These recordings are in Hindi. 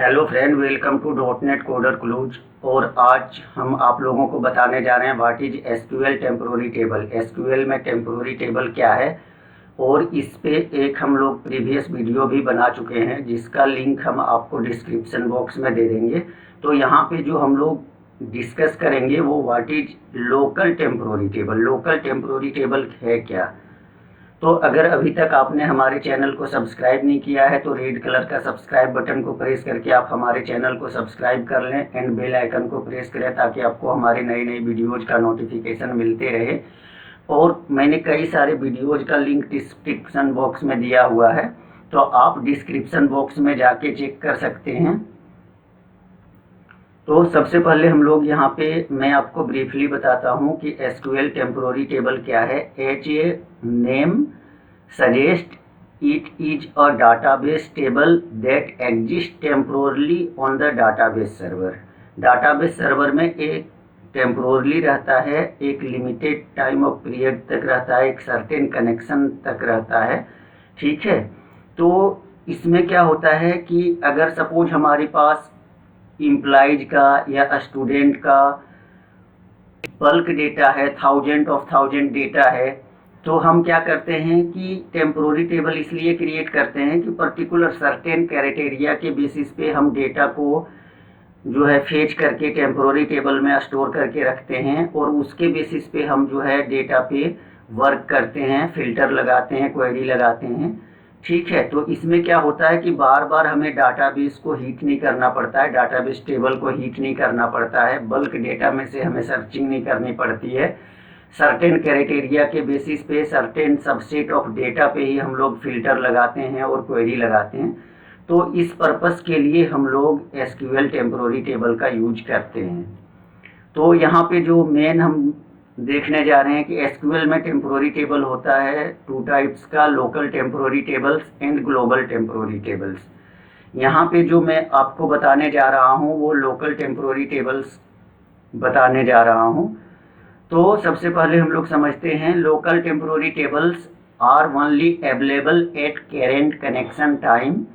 Hello friend, welcome to dotnet coder clues. और आज हम आप लोगों को बताने जा रहे हैं what is SQL temporary table. SQL में टेम्पोररी टेबल क्या है, और इस पे एक हम लोग प्रीवियस वीडियो भी बना चुके हैं जिसका लिंक हम आपको डिस्क्रिप्शन बॉक्स में दे देंगे। तो यहाँ पे जो हम लोग डिस्कस करेंगे वो what is local temporary table. Local temporary table है क्या। तो अगर अभी तक आपने हमारे चैनल को सब्सक्राइब नहीं किया है तो रेड कलर का सब्सक्राइब बटन को प्रेस करके आप हमारे चैनल को सब्सक्राइब कर लें एंड बेल आइकन को प्रेस करें ताकि आपको हमारे नए नए वीडियोज़ का नोटिफिकेशन मिलते रहे। और मैंने कई सारे वीडियोज़ का लिंक डिस्क्रिप्शन बॉक्स में दिया हुआ है, तो आप डिस्क्रिप्शन बॉक्स में जाके चेक कर सकते हैं। तो सबसे पहले हम लोग यहाँ पे मैं आपको ब्रीफली बताता हूँ कि एसक्यूएल टेम्पोररी टेबल क्या है। H a name suggest it is a database table that exist temporarily on the database server. Database server में एक टेम्पोरली रहता है, एक लिमिटेड टाइम ऑफ पीरियड तक रहता है, एक सर्टेन कनेक्शन तक रहता है। ठीक है, तो इसमें क्या होता है कि अगर सपोज हमारे पास इम्प्लॉइज का या स्टूडेंट का बल्क डेटा है, थाउजेंड डेटा है, तो हम क्या करते हैं कि टेम्पोररी टेबल इसलिए क्रिएट करते हैं कि पर्टिकुलर सर्टेन क्राइटेरिया के बेसिस पे हम डेटा को जो है फेच करके टेम्पोररी टेबल में स्टोर करके रखते हैं, और उसके बेसिस पे हम जो है डेटा पे वर्क करते हैं, फिल्टर लगाते हैं, क्वेरी लगाते हैं। ठीक है, तो इसमें क्या होता है कि बार बार हमें डाटाबेस को हीट नहीं करना पड़ता है, डाटाबेस टेबल को हीट नहीं करना पड़ता है, बल्क डेटा में से हमें सर्चिंग नहीं करनी पड़ती है। सर्टेन क्राइटेरिया के बेसिस पे सर्टेन सबसेट ऑफ डेटा पे ही हम लोग फिल्टर लगाते हैं और क्वेरी लगाते हैं। तो इस पर्पस के लिए हम लोग एसक्यूएल टेम्पोररी टेबल का यूज करते हैं। तो यहाँ पे जो मेन हम देखने जा रहे हैं कि एसक्यूएल में टेम्पोररी टेबल होता है टू टाइप्स का, local temporary tables and global temporary tables. यहाँ पे जो मैं आपको बताने जा रहा हूँ वो लोकल टेम्पोररी टेबल्स बताने जा रहा हूँ। तो सबसे पहले हम लोग समझते हैं local temporary tables are only available at current connection time.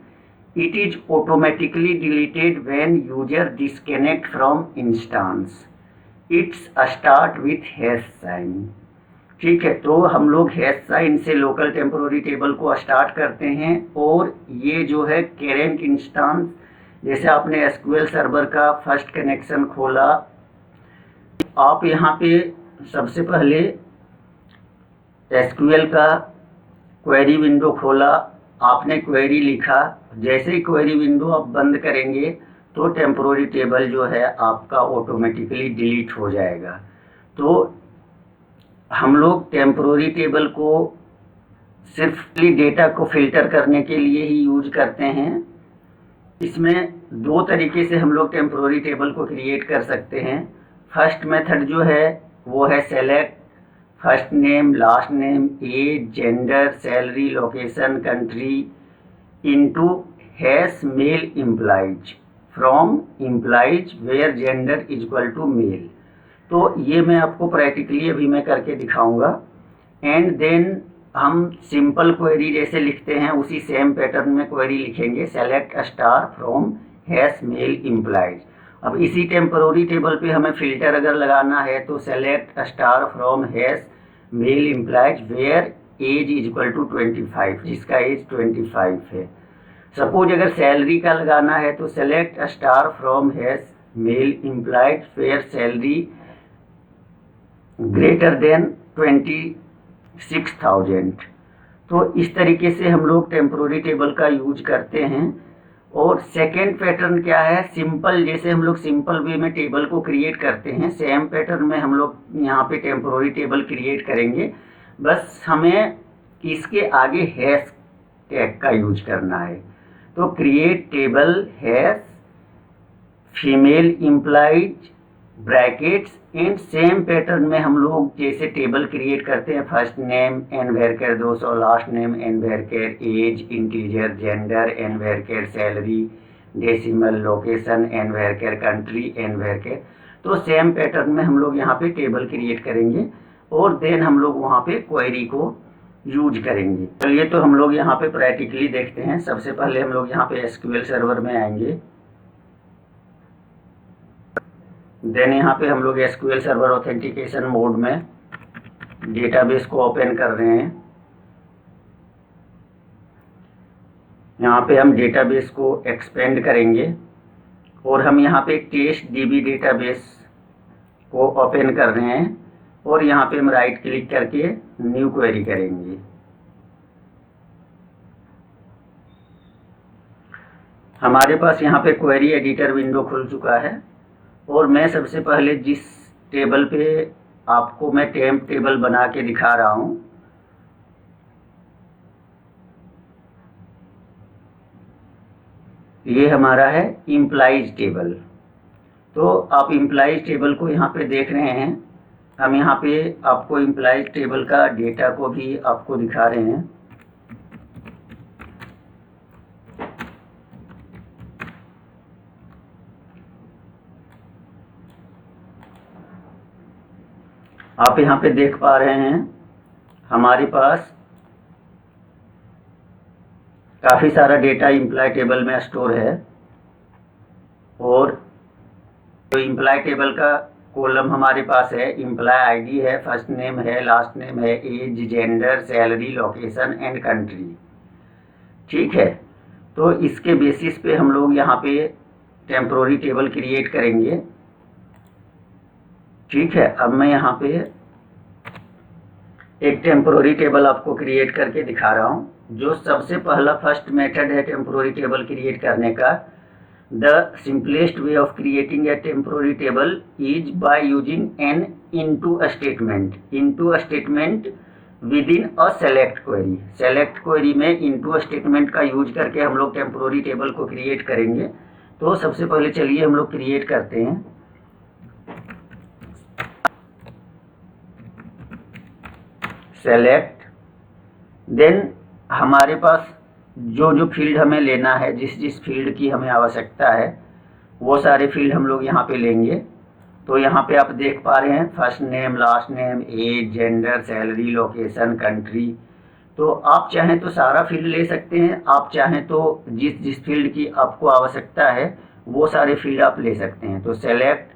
It is automatically deleted when user disconnect from instance. It's start with hash sign. ठीक है, तो हम लोग हैश साइन से लोकल टेम्पोररी टेबल को स्टार्ट करते हैं, और ये जो है करेंट इंस्टेंस, जैसे आपने एसक्यूएल सर्वर का फर्स्ट कनेक्शन खोला, आप यहाँ पे सबसे पहले एसक्यूएल का क्वेरी विंडो खोला, आपने क्वेरी लिखा। जैसे ही क्वेरी विंडो आप बंद करेंगे तो टेम्पोररी टेबल जो है आपका ऑटोमेटिकली डिलीट हो जाएगा। तो हम लोग टेम्पोररी टेबल को सिर्फ डेटा को फिल्टर करने के लिए ही यूज करते हैं। इसमें दो तरीके से हम लोग टेम्पोररी टेबल को क्रिएट कर सकते हैं। फर्स्ट मेथड जो है वो है select first name, last name, age, gender, salary, location, country into hash male employees from employees where gender is equal to male. तो ये मैं आपको प्रैक्टिकली अभी मैं करके दिखाऊंगा। एंड देन हम सिंपल क्वेरी जैसे लिखते हैं उसी सेम पैटर्न में क्वेरी लिखेंगे, select star from hash male employees. अब इसी टेम्पोररी टेबल पे हमें फिल्टर अगर लगाना है तो select star from hash male employees where age is equal to 25, जिसका एज 25 है। सपोज अगर सैलरी का लगाना है तो select star from hash male employees where salary greater than 26,000। तो इस तरीके से हम लोग टेम्पोररी टेबल का यूज करते हैं। और सेकेंड पैटर्न क्या है, सिंपल, जैसे हम लोग सिंपल वे में टेबल को क्रिएट करते हैं सेम पैटर्न में हम लोग यहाँ पे टेम्पोररी टेबल क्रिएट करेंगे। बस हमें इसके आगे हैश टैग का यूज करना है। तो create table hash female employees brackets and same pattern में हम लोग जैसे टेबल क्रिएट करते हैं, first name N varchar 200, last name N varchar, age, integer, gender N varchar, salary, decimal, location N varchar, country N varchar. तो सेम पैटर्न में हम लोग यहाँ पे टेबल क्रिएट करेंगे और देन हम लोग वहाँ पे क्वेरी को यूज करेंगे। चलिए, तो हम लोग यहाँ पे प्रैक्टिकली देखते हैं। सबसे पहले हम लोग यहाँ पे एसक्यूएल सर्वर में आएंगे। देन यहाँ पे हम लोग एसक्यूएल सर्वर ऑथेंटिकेशन मोड में डेटाबेस को ओपन कर रहे हैं। यहाँ पे हम डेटाबेस को एक्सपेंड करेंगे और हम यहाँ पे टेस्ट डीबी डेटाबेस को ओपन कर रहे हैं और यहाँ पे हम राइट क्लिक करके न्यू क्वेरी करेंगे। हमारे पास यहाँ पे क्वेरी एडिटर विंडो खुल चुका है और मैं सबसे पहले जिस टेबल पे आपको मैं टेम्प टेबल बना के दिखा रहा हूँ, ये हमारा है इम्प्लाइज टेबल। तो आप इम्प्लाइज टेबल को यहाँ पे देख रहे हैं। हम यहाँ पे आपको इम्प्लाइज टेबल का डेटा को भी आपको दिखा रहे हैं। आप यहाँ पे देख पा रहे हैं हमारे पास काफ़ी सारा डेटा इम्प्लॉय टेबल में स्टोर है और तो इम्प्लॉय टेबल का कॉलम हमारे पास है, इम्प्लॉय आईडी है, फर्स्ट नेम है, लास्ट नेम है, age, gender, salary, location and country. ठीक है, तो इसके बेसिस पे हम लोग यहाँ पे टेम्पोररी टेबल क्रिएट करेंगे। ठीक है, अब मैं यहाँ पे एक टेम्पोररी टेबल आपको क्रिएट करके दिखा रहा हूँ। जो सबसे पहला फर्स्ट मेथड है टेम्पोररी टेबल क्रिएट करने का, the simplest way of creating a temporary table is by using an into statement. Into statement with in a select query. Select query में इनटू स्टेटमेंट का यूज करके हम लोग टेम्पोररी टेबल को क्रिएट करेंगे। तो सबसे पहले चलिए हम लोग क्रिएट करते हैं। सेलेक्ट, देन हमारे पास जो जो फील्ड हमें लेना है, जिस जिस फील्ड की हमें आवश्यकता है वो सारे फील्ड हम लोग यहाँ पे लेंगे। तो यहाँ पे आप देख पा रहे हैं first name, last name, age, gender, salary, location, country. तो आप चाहें तो सारा फील्ड ले सकते हैं, आप चाहें तो जिस जिस फील्ड की आपको आवश्यकता है वो सारे फील्ड आप ले सकते हैं। तो सेलेक्ट,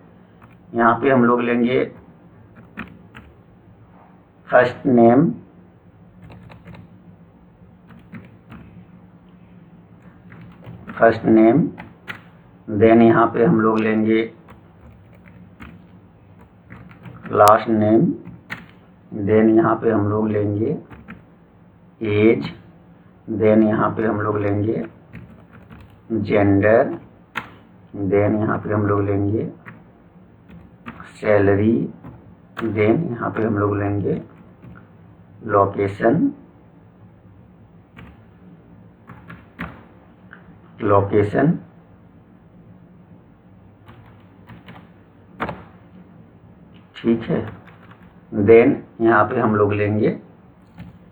यहाँ पे हम लोग लेंगे first name, first name, then यहाँ पे हम लोग लेंगे लास्ट नेम, देन यहाँ पे हम लोग लेंगे एज, देन यहाँ पे हम लोग लेंगे जेंडर, देन यहाँ पे हम लोग लेंगे सैलरी, देन यहाँ पे हम लोग लेंगे लोकेशन, ठीक है। देन यहाँ पे हम लोग लेंगे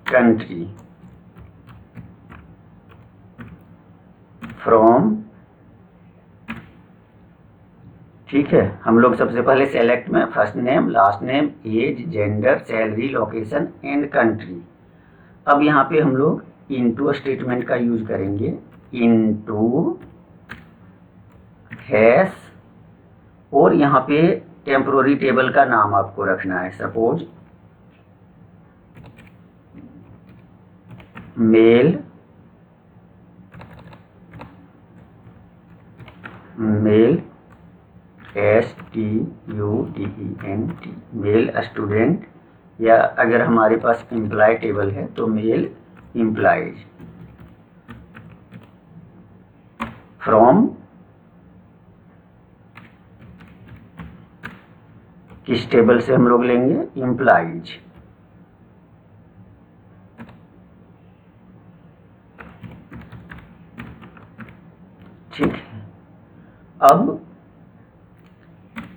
कंट्री, फ्रॉम। ठीक है, हम लोग सबसे पहले सेलेक्ट में first name, last name, age, gender, salary, location and country. अब यहाँ पे हम लोग इनटू स्टेटमेंट का यूज करेंगे। इनटू हैश, और यहाँ पे टेम्पोररी टेबल का नाम आपको रखना है। Suppose male, male STUDENT, male student, या अगर हमारे पास एम्प्लॉय टेबल है तो मेल एम्प्लॉयज। फ्रॉम, किस टेबल से हम लोग लेंगे? एम्प्लॉयज। ठीक है, अब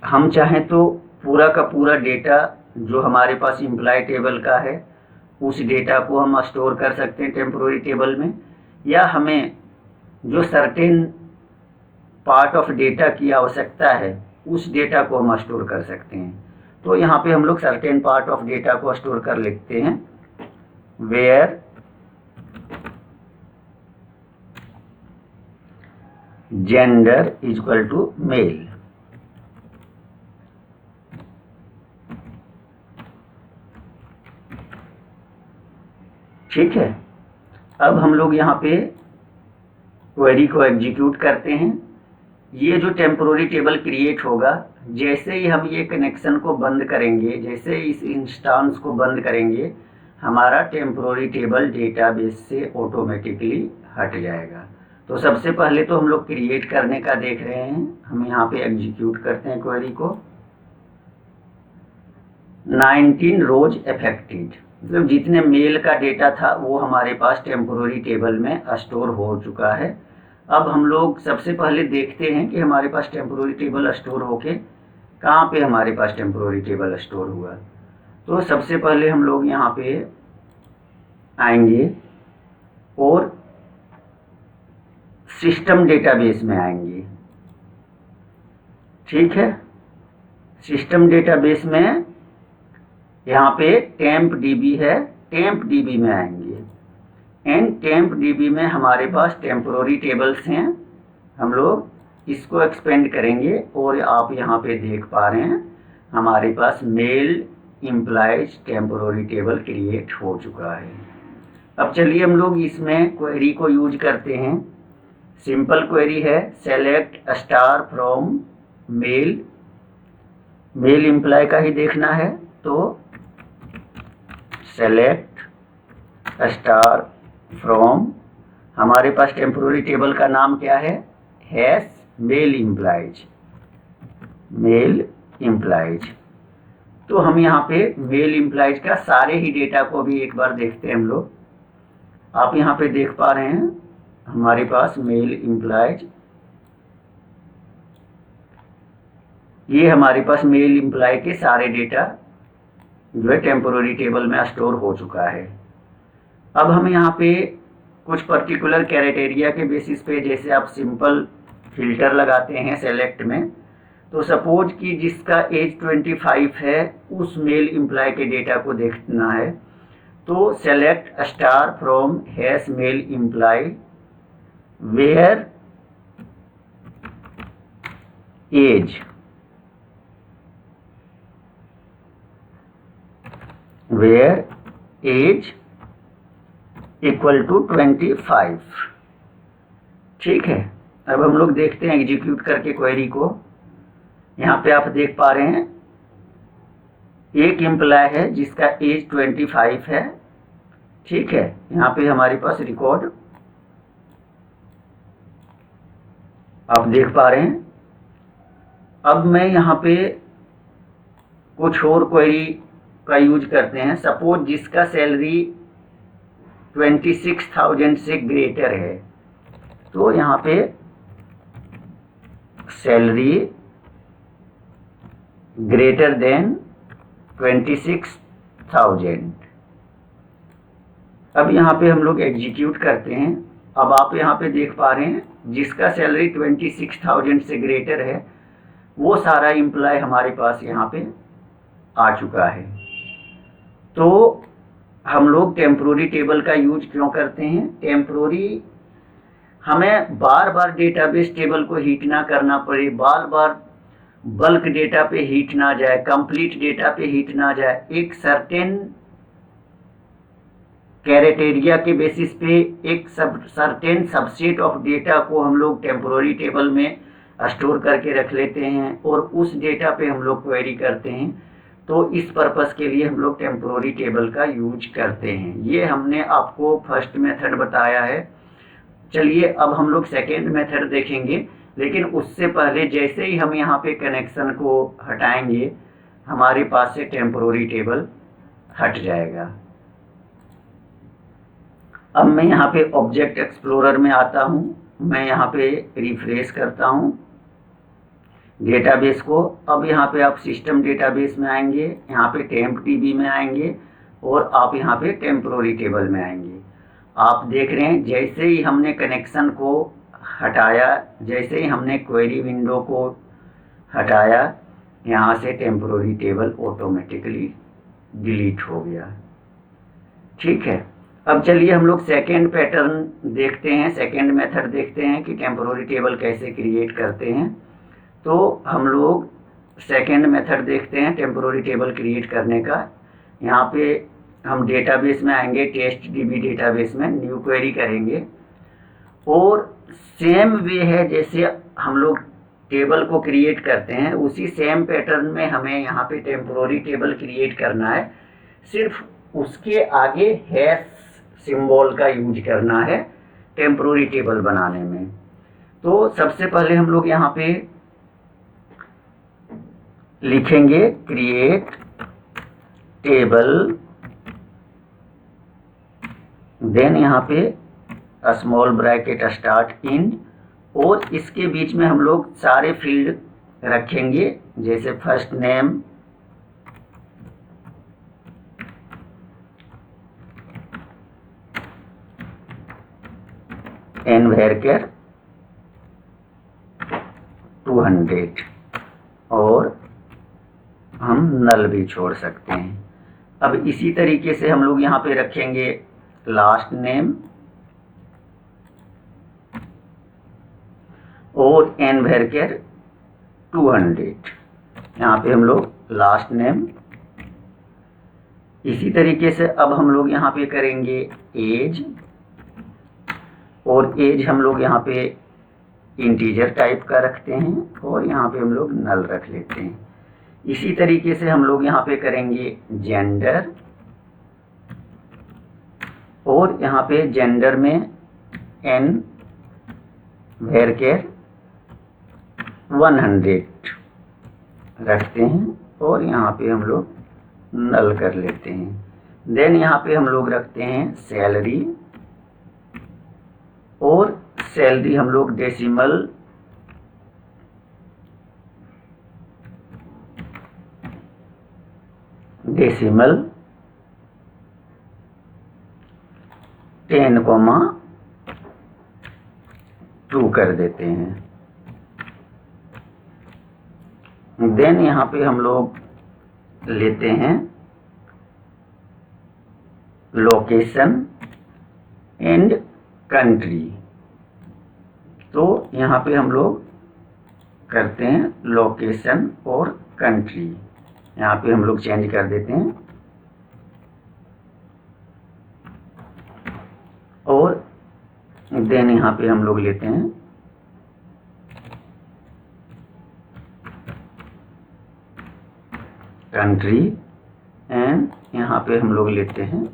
हम चाहें तो पूरा का पूरा डेटा जो हमारे पास एम्प्लॉय टेबल का है उस डेटा को हम स्टोर कर सकते हैं टेम्पोररी टेबल में, या हमें जो सर्टेन पार्ट ऑफ डेटा की आवश्यकता है उस डेटा को हम स्टोर कर सकते हैं। तो यहाँ पे हम लोग सर्टेन पार्ट ऑफ डेटा को स्टोर कर लिखते हैं। Where gender equal to male. ठीक है, अब हम लोग यहाँ पे क्वेरी को एग्जीक्यूट करते हैं। ये जो टेम्पोररी टेबल क्रिएट होगा, जैसे ही हम ये कनेक्शन को बंद करेंगे, जैसे इस इंस्टेंस को बंद करेंगे, हमारा टेम्पोररी टेबल डेटाबेस से ऑटोमेटिकली हट जाएगा। तो सबसे पहले तो हम लोग क्रिएट करने का देख रहे हैं। हम यहाँ पे एग्जीक्यूट करते हैं क्वेरी को। 19 रोज अफेक्टेड, मतलब जितने मेल का डेटा था वो हमारे पास टेम्पोररी टेबल में स्टोर हो चुका है। अब हम लोग सबसे पहले देखते हैं कि हमारे पास टेम्पोररी टेबल स्टोर होके कहाँ पे हमारे पास टेम्पोररी टेबल स्टोर हुआ। तो सबसे पहले हम लोग यहाँ पे आएंगे और सिस्टम डेटाबेस में आएंगे। ठीक है, सिस्टम डेटाबेस में यहाँ पे टेम्प डीबी है, टेम्प डीबी में आएंगे। एंड टेम्प डीबी में हमारे पास टेम्पोररी टेबल्स हैं। हम लोग इसको एक्सपेंड करेंगे और आप यहाँ पे देख पा रहे हैं हमारे पास male employees temporary table create हो चुका है। अब चलिए हम लोग इसमें क्वेरी को यूज करते हैं। सिंपल क्वेरी है, select star from male, male employee का ही देखना है। तो सेलेक्ट स्टार फ्रॉम, हमारे पास टेम्पोररी टेबल का नाम क्या है, hash male employees, male employees. तो हम यहाँ पे मेल इम्प्लाइज का सारे ही डेटा को भी एक बार देखते हैं हम लोग। आप यहाँ पे देख पा रहे हैं हमारे पास मेल इम्प्लाइज, ये हमारे पास मेल इम्प्लाई के सारे डेटा जो है टेम्पोररी टेबल में स्टोर हो चुका है। अब हम यहाँ पे कुछ पर्टिकुलर क्राइटेरिया के बेसिस पे, जैसे आप सिंपल फिल्टर लगाते हैं सेलेक्ट में, तो सपोज कि जिसका एज 25 है उस मेल इम्प्लाई के डेटा को देखना है। तो select star from hash male employee where age, where age equal to 25। ठीक है, अब हम लोग देखते हैं एग्जीक्यूट करके क्वेरी को। यहाँ पे आप देख पा रहे हैं एक एम्प्लॉय है जिसका एज 25 है। ठीक है, यहाँ पे हमारे पास रिकॉर्ड आप देख पा रहे हैं। अब मैं यहाँ पे कुछ और क्वेरी का यूज करते हैं। सपोज जिसका सैलरी 26,000 से ग्रेटर है, तो यहाँ पे सैलरी ग्रेटर देन 26,000। अब यहाँ पे हम लोग एग्जीक्यूट करते हैं। अब आप यहाँ पे देख पा रहे हैं जिसका सैलरी 26,000 से ग्रेटर है वो सारा एम्प्लॉय हमारे पास यहाँ पे आ चुका है। तो हम लोग टेम्पोररी टेबल का यूज क्यों करते हैं? टेम्पोररी हमें बार बार डेटाबेस टेबल को हीट ना करना पड़े, बार बार बल्क डेटा पे हीट ना जाए, कंप्लीट डेटा पे हीट ना जाए। एक सर्टेन क्राइटेरिया के बेसिस पे एक सर्टेन सबसेट ऑफ डेटा को हम लोग टेम्पोररी टेबल में स्टोर करके रख लेते हैं और उस डेटा पे हम लोग क्वेरी करते हैं। तो इस पर्पस के लिए हम लोग टेम्पोररी टेबल का यूज करते हैं। ये हमने आपको फर्स्ट मेथड बताया है। चलिए अब हम लोग सेकेंड मेथड देखेंगे, लेकिन उससे पहले जैसे ही हम यहाँ पे कनेक्शन को हटाएंगे हमारे पास से टेम्पोररी टेबल हट जाएगा। अब मैं यहाँ पे ऑब्जेक्ट एक्सप्लोरर में आता हूँ, मैं यहाँ पे रिफ्रेश करता हूँ डेटाबेस को। अब यहाँ पे आप सिस्टम डेटाबेस में आएंगे, यहाँ पे टेम्प डीबी में आएंगे और आप यहाँ पे टेम्पोररी टेबल में आएंगे। आप देख रहे हैं जैसे ही हमने कनेक्शन को हटाया, जैसे ही हमने क्वेरी विंडो को हटाया, यहाँ से टेम्पोररी टेबल ऑटोमेटिकली डिलीट हो गया। ठीक है, अब चलिए हम लोग सेकेंड पैटर्न देखते हैं, सेकेंड मेथड देखते हैं कि टेम्पोररी टेबल कैसे क्रिएट करते हैं। तो हम लोग सेकेंड मेथड देखते हैं टेम्पोररी टेबल क्रिएट करने का। यहाँ पे हम डेटाबेस में आएंगे, टेस्ट डीबी डेटाबेस में न्यू क्वेरी करेंगे और सेम वे है जैसे हम लोग टेबल को क्रिएट करते हैं, उसी सेम पैटर्न में हमें यहाँ पे टेम्पोररी टेबल क्रिएट करना है। सिर्फ उसके आगे हैश सिंबल का यूज करना है टेम्पोररी टेबल बनाने में। तो सबसे पहले हम लोग यहाँ पे लिखेंगे क्रिएट टेबल, देन यहाँ पे स्मॉल ब्रैकेट स्टार्ट इन, और इसके बीच में हम लोग सारे फील्ड रखेंगे जैसे फर्स्ट नेम, एन वेरकेर 200, और हम नल भी छोड़ सकते हैं। अब इसी तरीके से हम लोग यहाँ पे रखेंगे लास्ट नेम और एन वेरकेर 200, यहाँ पे हम लोग लास्ट नेम। इसी तरीके से अब हम लोग यहाँ पे करेंगे एज, और एज हम लोग यहाँ पे इंटीजर टाइप का रखते हैं और यहाँ पे हम लोग नल रख लेते हैं। इसी तरीके से हम लोग यहाँ पे करेंगे जेंडर, और यहाँ पे जेंडर में एन वेरकेर 100 रखते हैं और यहाँ पे हम लोग नल कर लेते हैं। देन यहाँ पे हम लोग रखते हैं सैलरी, और सैलरी हम लोग डेसिमल डेसिमल 10,2 कर देते हैं। देन यहाँ पे हम लोग लेते हैं लोकेशन एंड कंट्री, तो यहाँ पे हम लोग करते हैं लोकेशन और कंट्री, यहाँ पे हम लोग चेंज कर देते हैं। और देन यहाँ पे हम लोग लेते हैं कंट्री एंड यहाँ पे हम लोग लेते हैं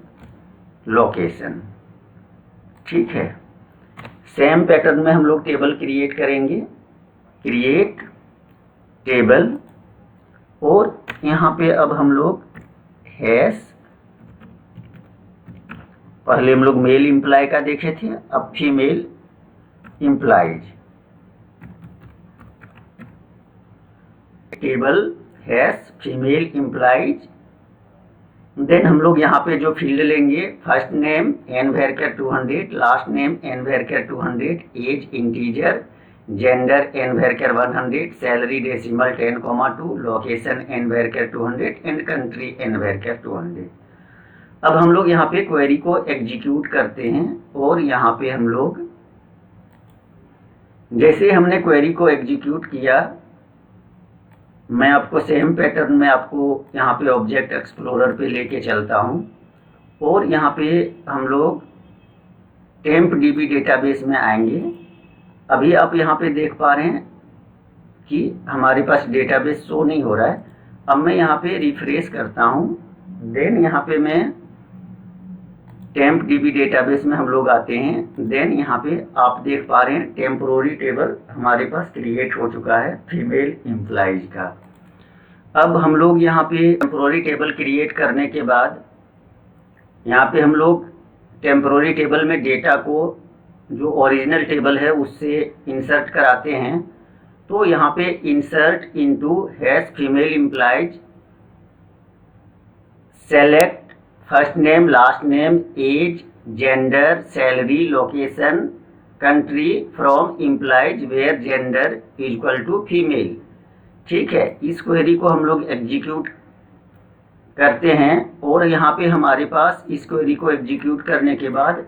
लोकेशन। ठीक है, सेम पैटर्न में हम लोग टेबल क्रिएट करेंगे, क्रिएट टेबल, और यहाँ पे अब हम लोग हैश, पहले हम लोग मेल इम्प्लाई का देखे थे, अब female employees, table hash female employees. Then हम लोग यहाँ पे जो फील्ड लेंगे, first name N varchar 200, last name N varchar 200, age integer, gender N varchar 100, salary decimal 10,2, location N varchar 200 and country N varchar 200। अब हम लोग यहाँ पे क्वेरी को एग्जीक्यूट करते हैं, और यहाँ पे हम लोग जैसे हमने क्वेरी को एग्जीक्यूट किया, मैं आपको सेम पैटर्न में आपको यहाँ पे ऑब्जेक्ट एक्सप्लोरर पे लेके चलता हूँ, और यहाँ पे हम लोग टेम्प डीबी डेटाबेस में आएंगे। अभी आप यहाँ पे देख पा रहे हैं कि हमारे पास डेटाबेस शो नहीं हो रहा है। अब मैं यहाँ पे रिफ्रेश करता हूँ, देन यहाँ पे मैं टेम्प डीबी डेटाबेस में हम लोग आते हैं। देन यहाँ पे आप देख पा रहे हैं टेम्पोररी टेबल हमारे पास क्रिएट हो चुका है फीमेल एम्प्लॉइज का। अब हम लोग यहाँ पे टेम्पोररी टेबल क्रिएट करने के बाद यहाँ पे हम लोग टेम्पोररी टेबल में डेटा को जो ओरिजिनल टेबल है उससे इंसर्ट कराते हैं। तो यहाँ पे insert into hash female employees, select first name, last name, age, gender, salary, location, country from employees where gender equal to female. ठीक है, इस क्वेरी को हम लोग एग्जीक्यूट करते हैं, और यहाँ पे हमारे पास इस क्वेरी को एग्जीक्यूट करने के बाद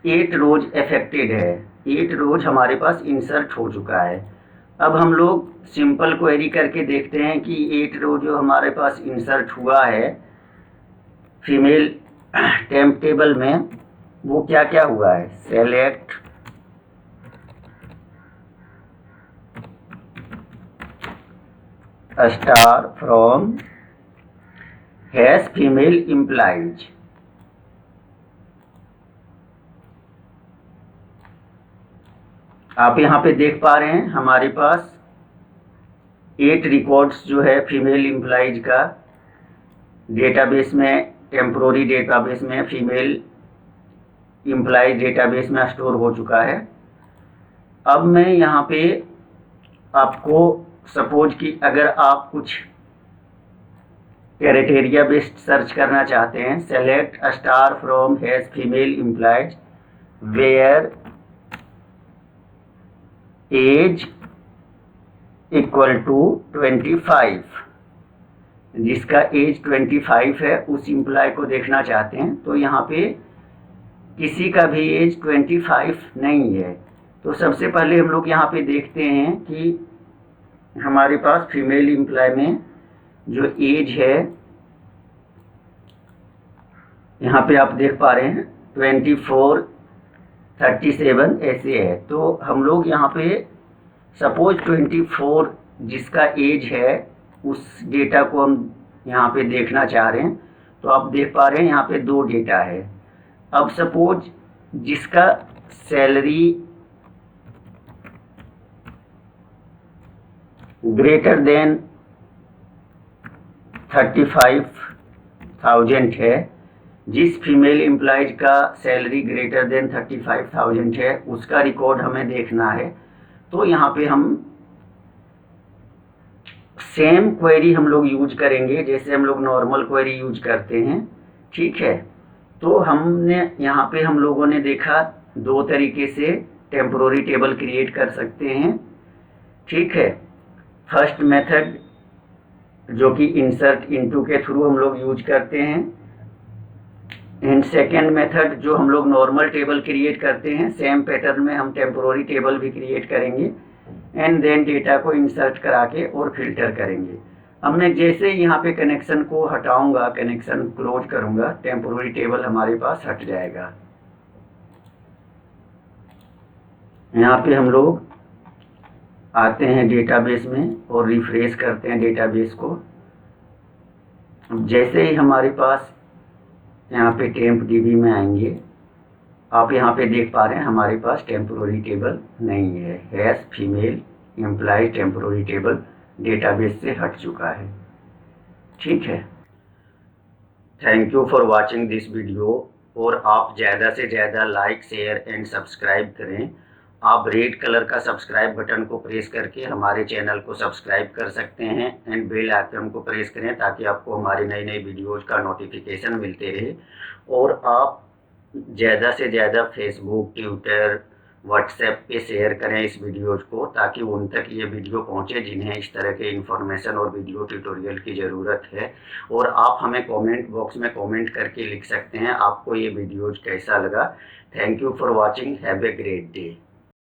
8 रोज अफेक्टेड है, 8 रोज हमारे पास इंसर्ट हो चुका है। अब हम लोग सिंपल क्वेरी करके देखते हैं कि 8 रो जो हमारे पास इंसर्ट हुआ है फीमेल टेम्प टेबल में वो क्या क्या हुआ है, select star from hash female implies. आप यहाँ पे देख पा रहे हैं हमारे पास 8 रिकॉर्ड्स जो है फीमेल इम्प्लाइज का डेटाबेस में, टेम्पोररी डेटाबेस में, फीमेल इम्प्लाइज डेटाबेस में स्टोर हो चुका है। अब मैं यहाँ पे आपको सपोज कि अगर आप कुछ क्राइटेरिया बेस्ड सर्च करना चाहते हैं, select star from hash female employees where age equal to 25, जिसका एज 25 है उस इम्प्लॉय को देखना चाहते हैं, तो यहाँ पे किसी का भी एज 25 नहीं है। तो सबसे पहले हम लोग यहाँ पे देखते हैं कि हमारे पास फीमेल इम्प्लॉय में जो एज है, यहाँ पे आप देख पा रहे हैं 24, 37 ऐसे है। तो हम लोग यहाँ पे सपोज 24 जिसका एज है उस डेटा को हम यहाँ पे देखना चाह रहे हैं। तो आप देख पा रहे हैं यहाँ पे 2 डेटा है। अब सपोज जिसका सैलरी ग्रेटर देन 35,000 है, जिस फीमेल एम्प्लॉयज का सैलरी ग्रेटर देन 35,000 है उसका रिकॉर्ड हमें देखना है। तो यहाँ पे हम सेम क्वेरी हम लोग यूज करेंगे जैसे हम लोग नॉर्मल क्वेरी यूज करते हैं, ठीक है। तो हमने यहाँ पे हम लोगों ने देखा 2 तरीके से टेम्पोररी टेबल क्रिएट कर सकते हैं, ठीक है। फर्स्ट मेथड जो कि इंसर्ट इनटू के थ्रू हम लोग यूज करते हैं, एंड सेकेंड मेथड जो हम लोग नॉर्मल टेबल क्रिएट करते हैं, सेम पैटर्न में हम टेम्पोररी टेबल भी क्रिएट करेंगे एंड देन डेटा को इंसर्ट करा के और फिल्टर करेंगे। अब मैं जैसे यहाँ पे कनेक्शन को हटाऊंगा, कनेक्शन क्लोज करूंगा, टेम्पोररी टेबल हमारे पास हट जाएगा। यहाँ पे हम लोग आते हैं डेटाबेस में और रिफ्रेश करते हैं डेटाबेस को। जैसे ही हमारे पास यहाँ पे टेम्प डीबी में आएंगे, आप यहाँ पे देख पा रहे हैं हमारे पास टेम्पोररी टेबल नहीं है, has female employ temporary table database से हट चुका है, ठीक है। Thank you for watching this video. और आप ज़्यादा से ज़्यादा लाइक, शेयर एंड सब्सक्राइब करें। आप रेड कलर का सब्सक्राइब बटन को प्रेस करके हमारे चैनल को सब्सक्राइब कर सकते हैं एंड बेल आइकन को प्रेस करें ताकि आपको हमारी नई नई वीडियोज़ का नोटिफिकेशन मिलते रहे। और आप ज़्यादा से ज़्यादा फेसबुक, ट्विटर, व्हाट्सएप पे शेयर करें इस वीडियोज़ को ताकि उन तक ये वीडियो पहुंचे जिन्हें इस तरह के इन्फॉर्मेशन और वीडियो ट्यूटोरियल की ज़रूरत है। और आप हमें कमेंट बॉक्स में कमेंट करके लिख सकते हैं आपको ये वीडियोज़ कैसा लगा। Thank you for watching, have a great day.